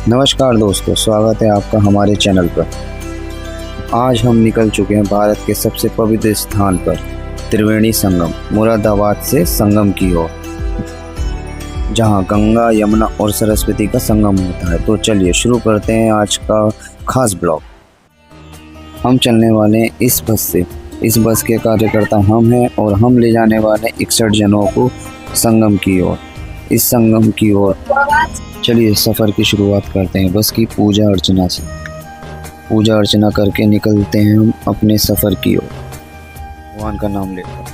नमस्कार दोस्तों, स्वागत है आपका हमारे चैनल पर। आज हम निकल चुके हैं भारत के सबसे पवित्र स्थान पर, त्रिवेणी संगम, मुरादाबाद से संगम की ओर, जहां गंगा, यमुना और सरस्वती का संगम होता है। तो चलिए शुरू करते हैं आज का खास ब्लॉग। हम चलने वाले हैं इस बस से। इस बस के कार्यकर्ता हम हैं और हम ले जाने वाले 61 जनों को संगम की ओर, इस संगम की ओर। चलिए सफ़र की शुरुआत करते हैं बस की पूजा अर्चना से। पूजा अर्चना करके निकलते हैं हम अपने सफ़र की ओर, भगवान का नाम लेकर।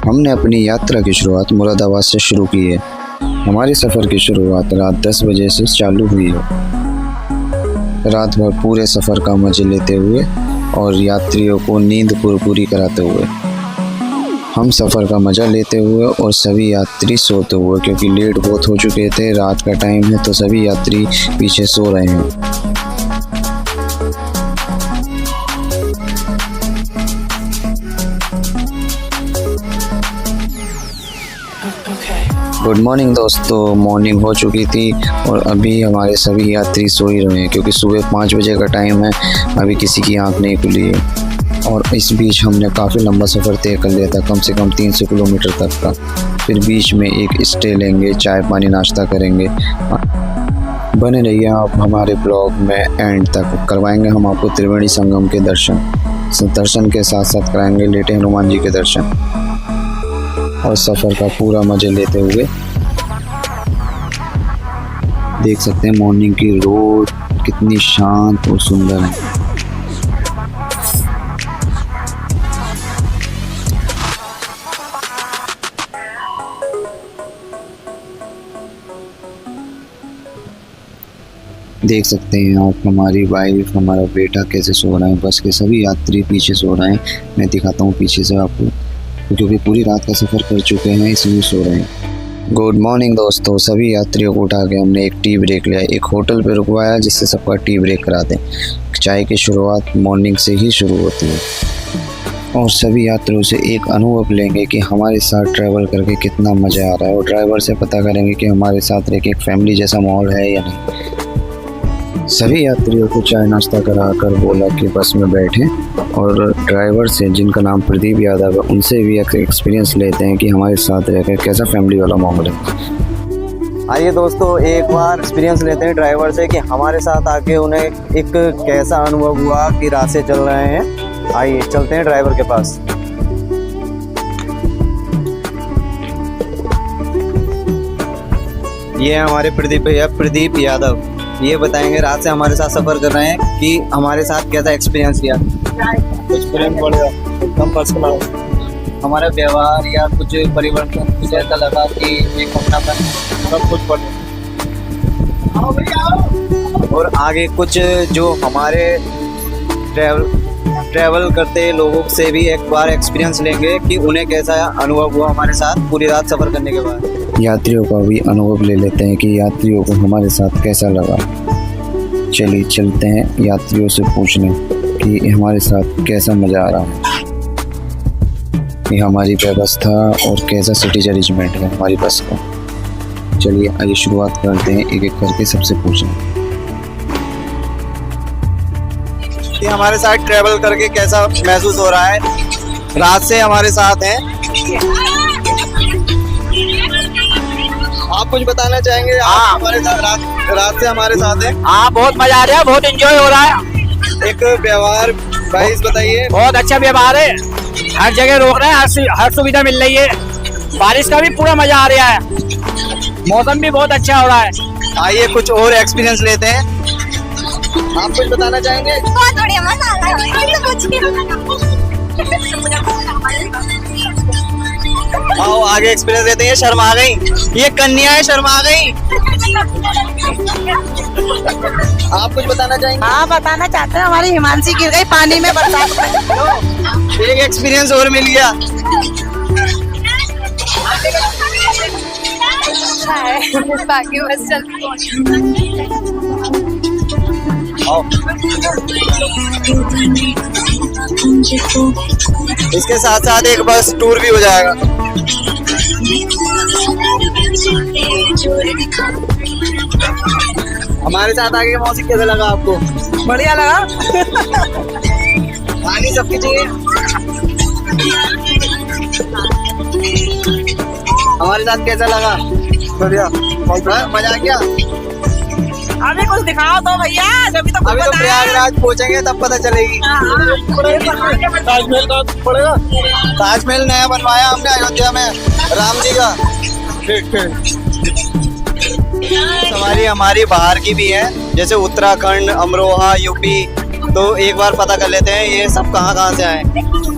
हमने अपनी यात्रा की शुरुआत मुरादाबाद से शुरू की है। हमारे सफ़र की शुरुआत रात 10 बजे से चालू हुई है। रात भर पूरे सफ़र का मज़े लेते हुए और यात्रियों को नींद पूरी कराते हुए हम सफ़र का मज़ा लेते हुए और सभी यात्री सोते हुए, क्योंकि लेट बहुत हो चुके थे, रात का टाइम है तो सभी यात्री पीछे सो रहे हैं। गुड मॉर्निंग दोस्तों, मॉर्निंग हो चुकी थी और अभी हमारे सभी यात्री सो ही रहे हैं, क्योंकि सुबह 5 बजे का टाइम है, अभी किसी की आंख नहीं खुली है। और इस बीच हमने काफ़ी लंबा सफ़र तय कर लिया था, कम से कम 300 किलोमीटर तक का। फिर बीच में एक स्टे लेंगे, चाय पानी नाश्ता करेंगे। बने रहिए आप हमारे ब्लॉग में, एंड तक करवाएंगे हम आपको त्रिवेणी संगम के दर्शन के साथ साथ कराएंगे लेटे हनुमान जी के दर्शन और सफ़र का पूरा मज़े लेते हुए। देख सकते हैं मॉर्निंग की रोड कितनी शांत और सुंदर है। देख सकते हैं आप हमारी वाइफ, हमारा बेटा कैसे सो रहा है। बस के सभी यात्री पीछे सो रहे हैं। मैं दिखाता हूँ पीछे से आपको, क्योंकि पूरी रात का सफ़र कर चुके हैं, इसलिए सो रहे हैं। गुड मॉर्निंग दोस्तों, सभी यात्रियों को उठा के हमने एक टी ब्रेक लिया। एक होटल पे रुकवाया जिससे सबका टी ब्रेक करा दें। चाय की शुरुआत मॉर्निंग से ही शुरू होती है और सभी यात्रियों से एक अनुभव लेंगे कि हमारे साथ ट्रैवल करके कितना मज़ा आ रहा है, और ड्राइवर से पता करेंगे कि हमारे साथ रह के एक फैमिली जैसा माहौल है या नहीं। सभी यात्रियों को चाय नाश्ता कराकर बोला कि बस में बैठें, और ड्राइवर से, जिनका नाम प्रदीप यादव है, उनसे भी एक्सपीरियंस लेते हैं कि हमारे साथ रहकर कैसा फैमिली वाला माहौल है। आइए दोस्तों, एक बार एक्सपीरियंस लेते हैं ड्राइवर से कि हमारे साथ आके उन्हें एक कैसा अनुभव हुआ कि रात से चल रहे हैं। आइए चलते हैं ड्राइवर के पास। ये हमारे प्रदीप भैया, प्रदीप यादव। ये बताएंगे रात से हमारे साथ सफ़र कर रहे हैं कि हमारे साथ कैसा एक्सपीरियंस किया। हमारा व्यवहार या कुछ परिवर्तन कुछ ऐसा लगा कि एक अपनापन, सब कुछ बढ़िया। और आगे कुछ जो हमारे ट्रैवल करते लोगों से भी एक बार एक्सपीरियंस लेंगे कि उन्हें कैसा अनुभव हुआ हमारे साथ पूरी रात सफ़र करने के बाद। यात्रियों का भी अनुभव ले लेते हैं कि यात्रियों को हमारे साथ कैसा लगा। चलिए चलते हैं यात्रियों से पूछने कि हमारे साथ कैसा मज़ा आ रहा है, ये हमारी व्यवस्था और कैसा सिटी अरेंजमेंट है हमारी बस का। चलिए आइए शुरुआत करते हैं, एक एक करके सबसे पूछें कि हमारे साथ ट्रैवल करके कैसा महसूस हो रहा है। रात से हमारे साथ हैं, आप कुछ बताना चाहेंगे? हाँ, हमारे साथ रात से हमारे साथ हैं। हाँ, बहुत मजा आ रहा है, बहुत एंजॉय हो रहा है। एक व्यवहार वाइज बताइए। बहुत अच्छा व्यवहार है, हर जगह रोक रहे हैं, हर सुविधा मिल रही है। बारिश का भी पूरा मजा आ रहा है। मौसम भी बहुत अच्छा हो रहा है। आइए कुछ और एक्सपीरियंस लेते हैं। आप कुछ बताना चाहेंगे? बहुत बढ़िया मजा आ रहा आओ आगे एक्सपीरियंस लेते हैं। शर्मा गई, ये कन्या है, शर्मा गई। आप कुछ बताना चाहेंगे? हाँ बताना चाहते हैं, हमारी हिमांशी गिर गई पानी में बरसात में। एक एक्सपीरियंस और मिल गया। बाकी बस आओ। इसके साथ साथ एक बस टूर भी हो जाएगा। हमारे साथ आगे मौसम कैसा लगा आपको? बढ़िया लगा। पानी सबकी चाहिए। हमारे साथ कैसा लगा? बढ़िया, मजा आ गया। अभी कुछ दिखाओ तो भैया, अभी तो अभी तो प्रयागराज पहुंचेंगे तब पता चलेगी। ताजमहल का पड़ेगा। ताजमहल नया बनवाया हमने अयोध्या में, राम जी का। सवारी हमारी बाहर की भी है, जैसे उत्तराखंड, अमरोहा, यूपी। तो एक बार पता कर लेते हैं ये सब कहाँ से आए।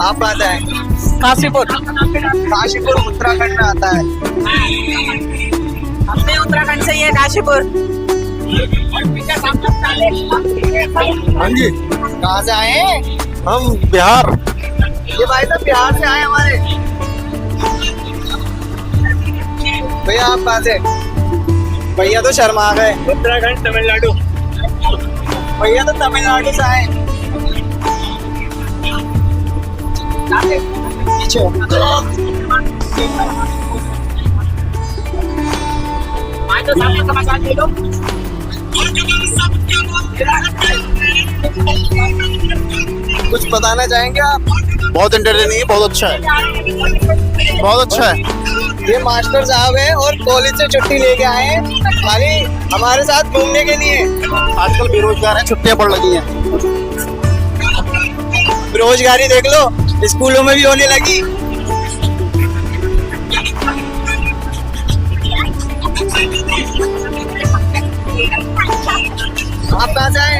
आप कहाँ से आए? काशीपुर। काशीपुर उत्तराखंड में आता है। हमने उत्तराखंड से ही है काशीपुर। हाँ जी, कहाँ से आए हैं? हम बिहार। ये भाई साहब बिहार से आए हमारे। भैया आप कहाँ से? भैया तो शर्मा गए। उत्तराखंड, तमिलनाडु। भैया तो तमिलनाडु से आए। पीछे कुछ बताना चाहेंगे आप? बहुत एंटरटेनिंग है, बहुत अच्छा है, बहुत अच्छा है। ये मास्टर साहब हैं और कॉलेज से छुट्टी लेके आए हैं खाली हमारे साथ घूमने के लिए। आजकल बेरोजगार है, छुट्टियां पड़ लगी हैं। बेरोजगारी देख लो, स्कूलों में भी होने लगी। आप कहाँ से आए?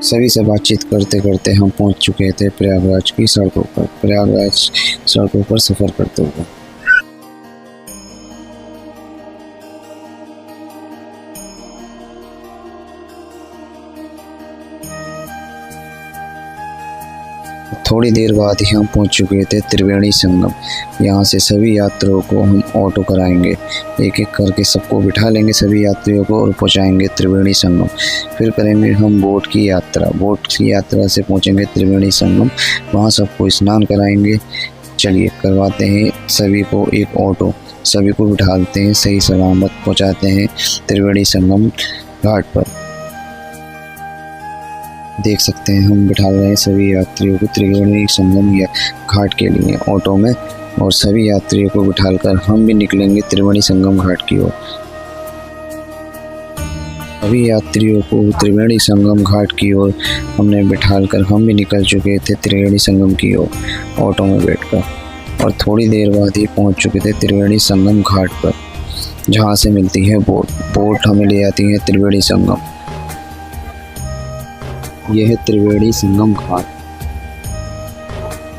सभी से बातचीत करते करते हम पहुंच चुके थे प्रयागराज की सड़कों पर। प्रयागराज सड़कों पर सफ़र करते हुए थोड़ी देर बाद ही हम पहुंच चुके थे त्रिवेणी संगम। यहाँ से सभी यात्रियों को हम ऑटो कराएंगे, एक एक करके सबको बिठा लेंगे सभी यात्रियों को और पहुंचाएंगे त्रिवेणी संगम। फिर करेंगे हम बोट की यात्रा। बोट की यात्रा से पहुंचेंगे त्रिवेणी संगम, वहाँ सबको स्नान कराएंगे। चलिए करवाते हैं सभी को एक ऑटो, सभी को बिठाते हैं, सही सलामत पहुँचाते हैं त्रिवेणी संगम घाट पर। देख सकते हैं हम बिठा रहे हैं सभी यात्रियों को त्रिवेणी संगम या घाट के लिए ऑटो में, और सभी यात्रियों को बिठाकर हम भी निकलेंगे त्रिवेणी संगम घाट की ओर। सभी यात्रियों को त्रिवेणी संगम घाट की ओर हमने बिठाकर हम भी निकल चुके थे त्रिवेणी संगम की ओर ऑटो में बैठकर, और थोड़ी देर बाद ही पहुंच चुके थे त्रिवेणी संगम घाट पर, जहां से मिलती है बोट। बोट हमें ले जाती है त्रिवेणी संगम। यह है त्रिवेणी संगम घाट,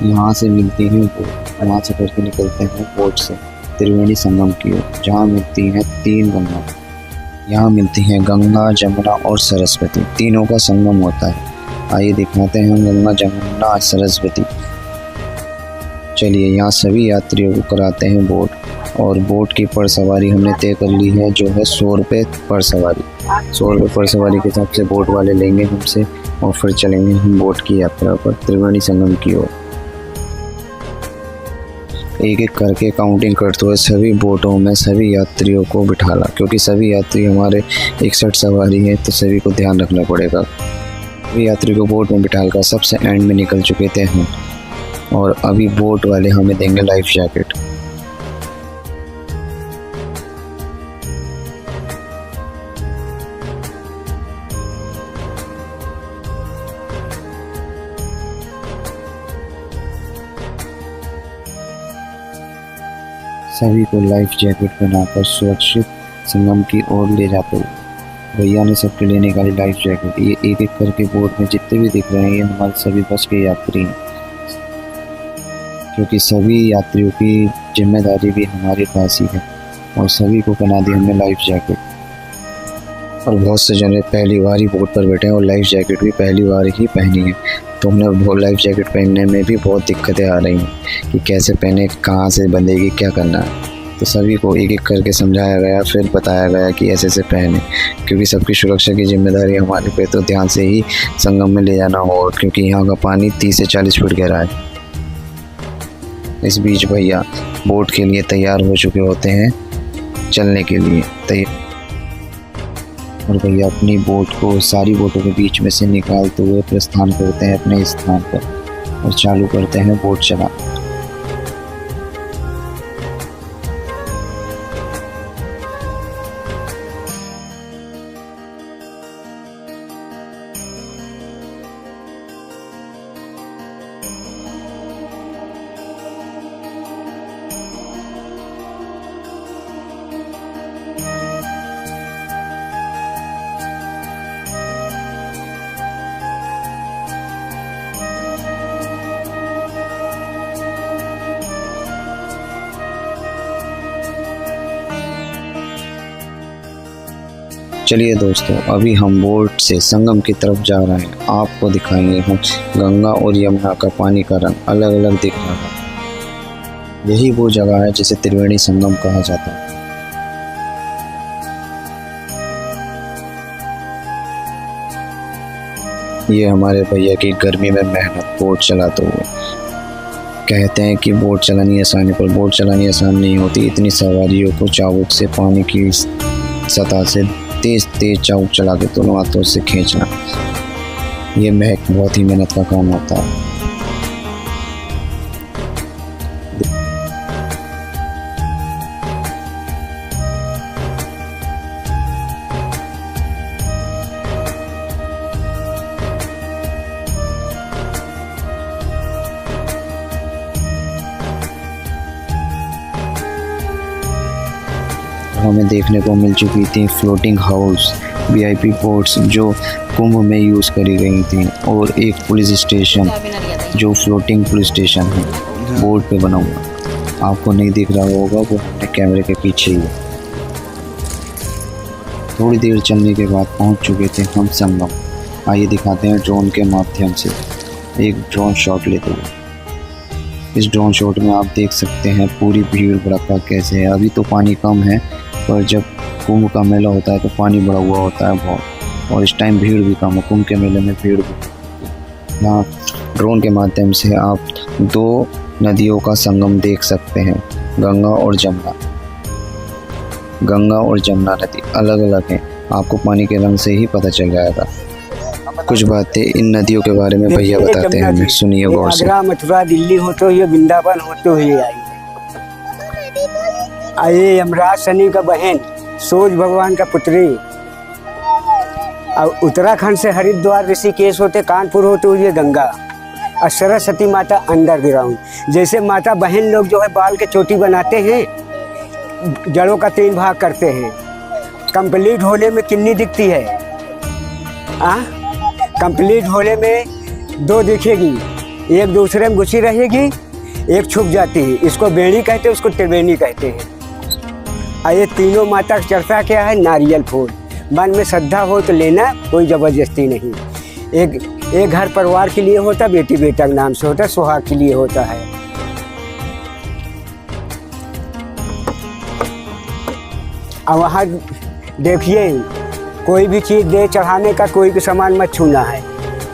यहाँ से मिलती है बोट। यहाँ से करके निकलते हैं बोट से त्रिवेणी संगम की ओर, जहाँ मिलती हैं 3 गंगा। यहाँ मिलती हैं गंगा, जमुना और सरस्वती, तीनों का संगम होता है। आइए दिखाते हैं गंगा, जमुना, सरस्वती। चलिए यहाँ सभी यात्रियों को कराते हैं बोट, और बोट की पर सवारी हमने तय कर ली है, जो है 100 रुपये पर सवारी। 100 रुपये पर सवारी के हिसाब से बोट वाले लेंगे हमसे, और फिर चलेंगे हम बोट की यात्रा पर त्रिवेणी संगम की ओर। एक एक करके काउंटिंग करते हुए सभी बोटों में सभी यात्रियों को बिठाला, क्योंकि सभी यात्री हमारे 61 सवारी है, तो सभी को ध्यान रखना पड़ेगा। सभी यात्री को बोट में बिठाकर सबसे एंड में निकल चुके थे हम, और अभी बोट वाले हमें देंगे लाइफ जैकेट। सभी को लाइफ जैकेट पहनाकर सुरक्षित संगम की ओर ले जाते हुए भैया ने सबके लिए निकाली लाइफ जैकेट। ये एक एक करके बोट में जितने भी दिख रहे हैं ये हमारे सभी बस के यात्री हैं, क्योंकि सभी यात्रियों की जिम्मेदारी भी हमारे पास ही है और सभी को पहना दी हमने लाइफ जैकेट। और बहुत से जने पहली बार ही बोट पर बैठे हैं और लाइफ जैकेट भी पहली बार ही पहनी है, तो उन्हें लाइफ जैकेट पहनने में भी बहुत दिक्कतें आ रही हैं कि कैसे पहने, कहाँ से बंधेगी, क्या करना है। तो सभी को एक एक करके समझाया गया, फिर बताया गया कि ऐसे ऐसे पहने, क्योंकि सबकी सुरक्षा की जिम्मेदारी हमारे पे, तो ध्यान से ही संगम में ले जाना हो, क्योंकि यहाँ का पानी 30 से 40 फुट गहरा है। इस बीच भैया बोट के लिए तैयार हो चुके होते हैं, चलने के लिए तैयार। और भैया अपनी बोट को सारी बोटों के बीच में से निकालते हुए प्रस्थान करते हैं अपने स्थान पर और चालू करते हैं बोट चलाना। चलिए दोस्तों, अभी हम बोट से संगम की तरफ जा रहे हैं। आपको दिखाएंगे हम गंगा और यमुना का पानी का रंग अलग अलग दिख रहा है। यही वो जगह है जिसे त्रिवेणी संगम कहा जाता है। ये हमारे भैया की गर्मी में मेहनत बोट चलाते हुए। कहते हैं कि बोट चलानी आसानी, पर बोट चलानी आसान नहीं होती। इतनी सवारियों को चाबुक से पानी की सतह से तेज तेज चाबुक चला के दोनों हाथों से खींचना, ये बहुत ही मेहनत का काम होता है। हमें देखने को मिल चुकी थी फ्लोटिंग हाउस वीआईपी बोट्स जो कुंभ में यूज़ करी गई थी, और एक पुलिस स्टेशन जो फ्लोटिंग पुलिस स्टेशन है बोट पे बना हुआ। आपको नहीं दिख रहा होगा, वो अपने कैमरे के पीछे ही है। थोड़ी देर चलने के बाद पहुंच चुके थे हम संगम। आइए दिखाते हैं ड्रोन के माध्यम से एक ड्रोन शॉट लेते हुए। इस ड्रोन शॉट में आप देख सकते हैं पूरी भीड़ भड़का कैसे है। अभी तो पानी कम है, पर जब कुंभ का मेला होता है तो पानी बढ़ा हुआ होता है बहुत, और इस टाइम भीड़ भी कम है। कुंभ के मेले में भीड़ भी। यहाँ ड्रोन के माध्यम से आप दो नदियों का संगम देख सकते हैं, गंगा और जमुना। गंगा और जमुना नदी अलग अलग हैं, आपको पानी के रंग से ही पता चल जाएगा। कुछ बातें इन नदियों के बारे में भैया बताते हैं हमें, सुनिए गौर से। आगरा, मथुरा, दिल्ली होते हुए वृंदावन होते हुए आई। ये यमराज शनि का बहन, सूरज भगवान का पुत्री। और उत्तराखंड से हरिद्वार, ऋषिकेश होते, कानपुर होते हुए गंगा। और सरस्वती माता अंडरग्राउंड। जैसे माता बहन लोग जो है बाल के चोटी बनाते हैं, जड़ों का 3 भाग करते हैं। कंप्लीट होने में कितनी दिखती है? कंप्लीट होने में 2 दिखेगी, एक दूसरे में घुसी रहेगी, एक छुप जाती है। इसको बेड़ी कहते हैं, उसको त्रिवेणी कहते हैं। ये तीनों माता का चर्चा क्या है? नारियल फूल। मन में श्रद्धा हो तो लेना, कोई ज़बरदस्ती नहीं। एक घर परिवार के लिए होता, बेटी बेटा के नाम से होता, सुहाग के लिए होता है। और वहाँ देखिए, कोई भी चीज़ दे चढ़ाने का, कोई भी सामान मत छूना है।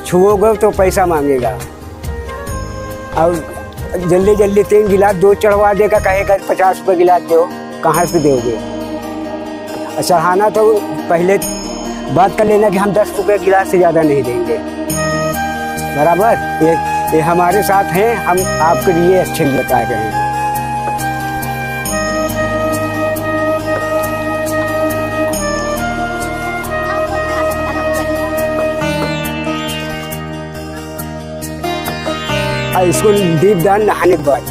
छुओगे तो पैसा मांगेगा। और जल्दी जल्दी 3 गिलास दूध चढ़वा देगा, कहेगा 50 रुपये गिलास दो, कहाँ से दोगे? चढ़ाना तो पहले बात कर लेना कि हम 10 रुपये गिलास से ज़्यादा नहीं देंगे, बराबर। ये हमारे साथ हैं, हम आपके लिए अच्छे बता रहे हैं। इसको दीपदान नहाने के बाद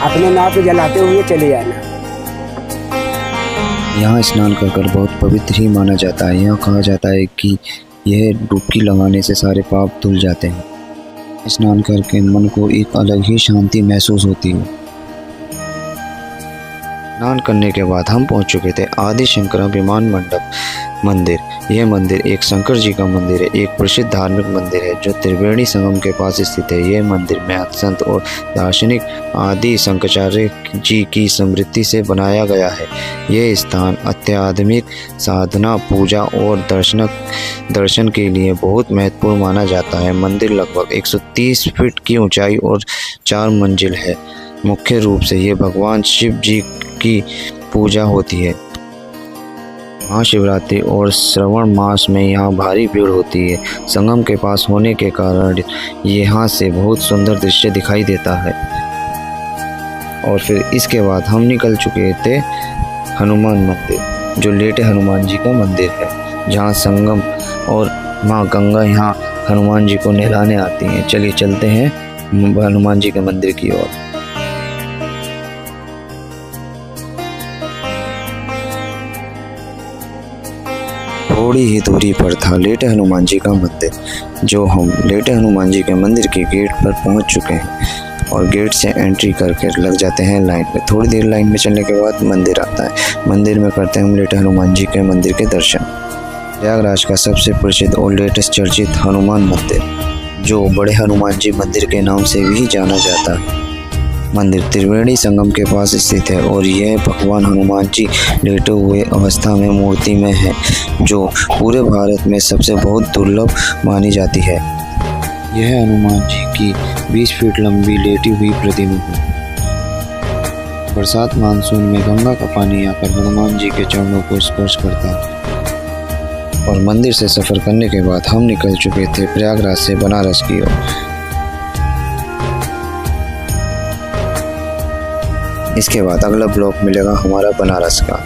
अपने नाव पे जलाते हुए चले जाना। यहाँ स्नान कर बहुत पवित्र ही माना जाता है। यहाँ कहा जाता है कि यह डुबकी लगाने से सारे पाप धुल जाते हैं। स्नान करके मन को एक अलग ही शांति महसूस होती है। स्नान करने के बाद हम पहुंच चुके थे आदि शंकराभिमान मंडप मंदिर। यह मंदिर एक शंकर जी का मंदिर है, एक प्रसिद्ध धार्मिक मंदिर है जो त्रिवेणी संगम के पास स्थित है। यह मंदिर महंत संत और दार्शनिक आदि शंकराचार्य जी की स्मृति से बनाया गया है। यह स्थान आध्यात्मिक साधना, पूजा और दर्शन के लिए बहुत महत्वपूर्ण माना जाता है। मंदिर लगभग 130 फीट की ऊंचाई और 4 मंजिल है। मुख्य रूप से ये भगवान शिव जी की पूजा होती है। महाशिवरात्रि और श्रावण मास में यहाँ भारी भीड़ होती है। संगम के पास होने के कारण यहाँ से बहुत सुंदर दृश्य दिखाई देता है। और फिर इसके बाद हम निकल चुके थे हनुमान मंदिर, जो लेटे हनुमान जी का मंदिर है, जहाँ संगम और माँ गंगा यहाँ हनुमान जी को नहलाने आती हैं। चलिए चलते हैं हनुमान जी के मंदिर की ओर। थोड़ी ही दूरी पर था लेटे हनुमान जी का मंदिर, जो हम लेटे हनुमान जी के मंदिर के गेट पर पहुंच चुके हैं और गेट से एंट्री करके लग जाते हैं लाइन में। थोड़ी देर लाइन में चलने के बाद मंदिर आता है। मंदिर में करते हैं हम लेटे हनुमान जी के मंदिर के दर्शन। प्रयागराज का सबसे प्रसिद्ध और लेटेस्ट चर्चित हनुमान मंदिर, जो बड़े हनुमान जी मंदिर के नाम से भी जाना जाता है। मंदिर त्रिवेणी संगम के पास स्थित है और यह भगवान हनुमान जी लेटे हुए अवस्था में मूर्ति में है, जो पूरे भारत में सबसे बहुत दुर्लभ मानी जाती है। यह हनुमान जी की 20 फीट लंबी लेटी हुई प्रतिमा है। बरसात मानसून में गंगा का पानी आकर हनुमान जी के चरणों को स्पर्श करता है। और मंदिर से सफर करने के बाद हम निकल चुके थे प्रयागराज से बनारस की ओर। इसके बाद अगला ब्लॉग मिलेगा हमारा बनारस का।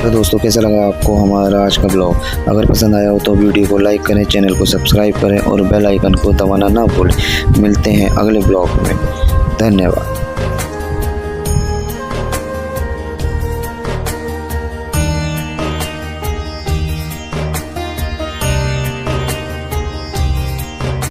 तो दोस्तों, कैसा लगा आपको हमारा आज का ब्लॉग? अगर पसंद आया हो तो वीडियो को लाइक करें, चैनल को सब्सक्राइब करें और बेल आइकन को दबाना ना भूलें। मिलते हैं अगले ब्लॉग में। धन्यवाद।